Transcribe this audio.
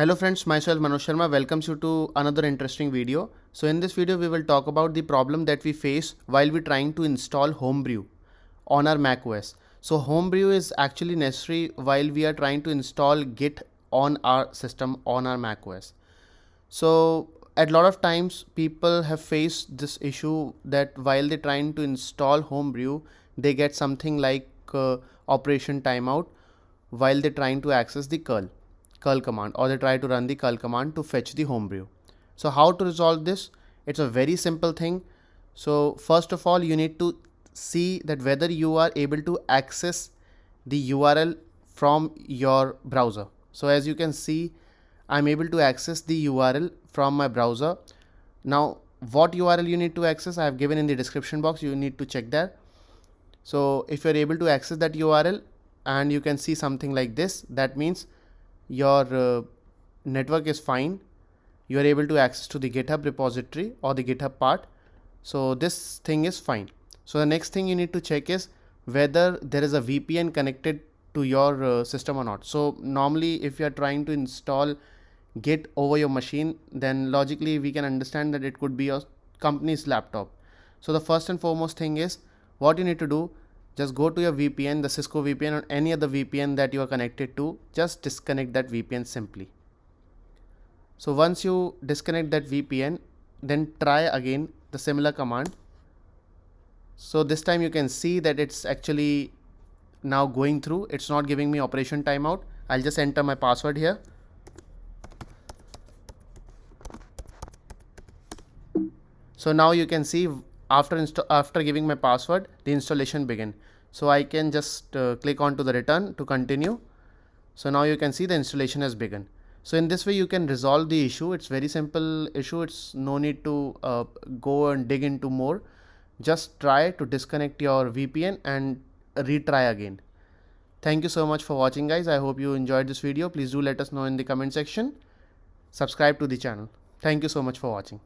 Hello friends, myself Manoj Sharma welcomes you to another interesting video. So in this video we will talk about the problem that we face while we're trying to install Homebrew on our Mac OS. So Homebrew is actually necessary while we are trying to install Git on our system on our Mac OS. So a lot of times people have faced this issue that while they're trying to install Homebrew, they get something like operation timeout while they're trying to access the curl command, or they try to run the curl command to fetch the Homebrew. So how to resolve this? It's a very simple thing. So first of all, you need to see that whether you are able to access the URL from your browser. So as you can see, I'm able to access the URL from my browser. Now what URL you need to access, I have given in the description box. You need to check that. So if you're able to access that URL and you can see something like this, that means your network is fine. You are able to access to the GitHub repository or the GitHub part. So this thing is fine. So the next thing you need to check is whether there is a VPN connected to your system or not. So normally if you are trying to install Git over your machine, then logically we can understand that it could be your company's laptop. So the first and foremost thing is what you need to do. Just go to your VPN, the Cisco VPN or any other VPN that you are connected to. Just disconnect that VPN simply. So once you disconnect that VPN, then try again the similar command. So this time you can see that it's actually now going through. It's not giving me operation timeout. I'll just enter my password here. So now you can see after giving my password, the installation begin. So I can just click on to the return to continue. So now you can see the installation has begun. So in this way you can resolve the issue. It's very simple issue. It's no need to go and dig into more. Just try to disconnect your VPN and retry again. Thank you so much for watching, guys. I hope you enjoyed this video. Please do let us know in the comment section. Subscribe to the channel. Thank you so much for watching.